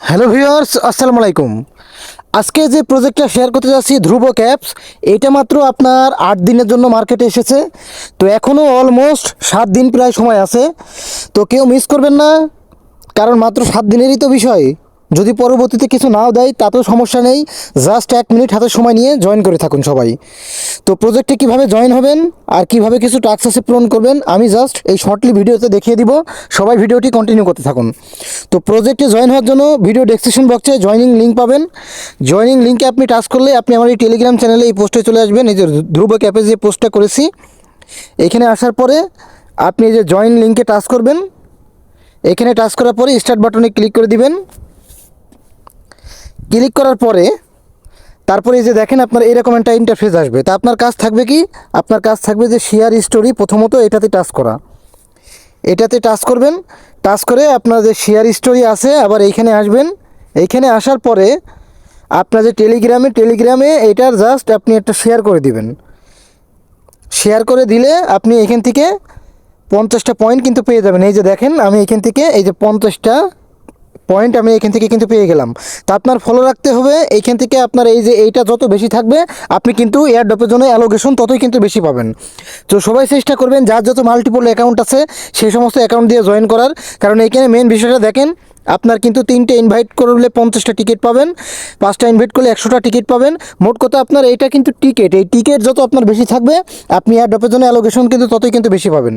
Hello viewers, আসসালামু আলাইকুম। আজকে যে প্রজেক্টটা শেয়ার করতে যাচ্ছি ধ্রুব ক্যাপস, এটা মাত্র আপনার 8 দিনের জন্য মার্কেটে এসেছে। তো এখনও অলমোস্ট 7 দিন প্রায় সময় আছে। তো কেউ মিস করবেন না, কারণ মাত্র 7 দিনেরই তো বিষয়। যদি পরবর্তীতে কিছু নাও দেয় তাতেও সমস্যা নেই, জাস্ট 1 মিনিট হাতে সময় নিয়ে জয়েন করে থাকুন সবাই। তো প্রজেক্টে কিভাবে জয়েন হবেন আর কিভাবে কিছু টাস্ক আছে পূরণ করবেন আমি জাস্ট এই শর্টলি ভিডিওতে দেখিয়ে দিব। সবাই ভিডিওটি কন্টিনিউ করতে থাকুন। তো প্রজেক্টে জয়েন হওয়ার জন্য ভিডিও ডেসক্রিপশন বক্সে জয়েনিং লিঙ্ক পাবেন। জয়েনিং লিঙ্কে আপনি টাচ করলে আপনি আমার এই টেলিগ্রাম চ্যানেলে এই পোস্টে চলে আসবেন। এই যে ধ্রুব ক্যাপে যে পোস্টটা করেছি, এখানে আসার পরে আপনি এই যে জয়েন লিঙ্কে টাচ করবেন। এখানে টাচ করার পরে স্টার্ট বাটনে ক্লিক করে দিবেন। ক্লিক করার পরে তারপরে এই যে দেখেন আপনার এরকম একটা ইন্টারফেস আসবে। তা আপনার কাজ থাকবে কি, আপনার কাজ থাকবে যে শেয়ার স্টোরি, প্রথমত এটাতে টাচ করা। এটাতে টাচ করবেন। টাচ করে আপনার যে শেয়ার স্টোরি আছে আবার এইখানে আসবেন। এইখানে আসার পরে আপনার যে টেলিগ্রামে এইটার জাস্ট আপনি একটা শেয়ার করে দিবেন। শেয়ার করে দিলে আপনি এখান থেকে 50টা পয়েন্ট কিন্তু পেয়ে যাবেন। এই যে দেখেন আমি এখান থেকে এই যে 50টা পয়েন্ট আমি এখান থেকে কিন্তু পেয়ে গেলাম। তা আপনার ফলো রাখতে হবে। এইখান থেকে আপনার এই যে এইটা যত বেশি থাকবে আপনি কিন্তু এয়ারড্রপের জন্য অ্যালোকেশন ততই কিন্তু বেশি পাবেন। তো সবাই চেষ্টা করবেন যার যত মাল্টিপল অ্যাকাউন্ট আছে সেই সমস্ত অ্যাকাউন্ট দিয়ে জয়েন করার। কারণ এইখানে মেন বিষয়টা দেখেন, আপনার কিন্তু 3টে ইনভাইট করলে 50টা টিকিট পাবেন, 5টা ইনভাইট করলে 100টা টিকিট পাবেন। মোট কথা আপনার এইটা কিন্তু টিকিট, এই টিকিট যত আপনার বেশি থাকবে আপনি এয়ারড্রপের জন্য অ্যালোকেশন কিন্তু ততই কিন্তু বেশি পাবেন।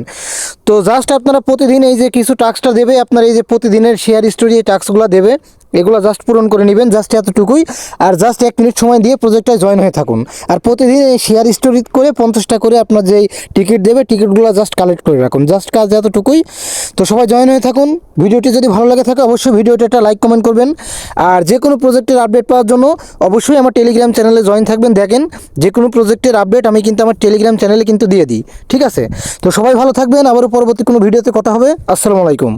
তো জাস্ট আপনারা প্রতিদিন এই যে কিছু টাস্কটা দেবে, আপনার এই যে প্রতিদিনের শেয়ার স্টোরি এই টাস্কগুলো দেবে, এগুলো জাস্ট পূরণ করে নেবেন, জাস্ট এতটুকুই। আর জাস্ট 1 মিনিট সময় দিয়ে প্রজেক্টটায় জয়েন হয়ে থাকুন। আর প্রতিদিন এই শেয়ার স্টোরি করে 50টা করে আপনার যেই টিকিট দেবে টিকিটগুলো জাস্ট কালেক্ট করে রাখুন। জাস্ট কাজ এতটুকুই। তো সবাই জয়েন হয়ে থাকুন। ভিডিওটি যদি ভালো লাগে থাকে অবশ্যই ভিডিওটা একটা লাইক কমেন্ট করবেন। আর যে কোনো প্রজেক্টের আপডেট পাওয়ার জন্য অবশ্যই আমার টেলিগ্রাম চ্যানেলে জয়েন থাকবেন। দেখেন যে কোনো প্রজেক্টের আপডেট আমি কিন্তু আমার টেলিগ্রাম চ্যানেলে কিন্তু দিয়ে দিই। ঠিক আছে? তো সবাই ভালো থাকবেন। আবারও পরবর্তী কোনো ভিডিওতে কথা হবে। আসসালামু আলাইকুম।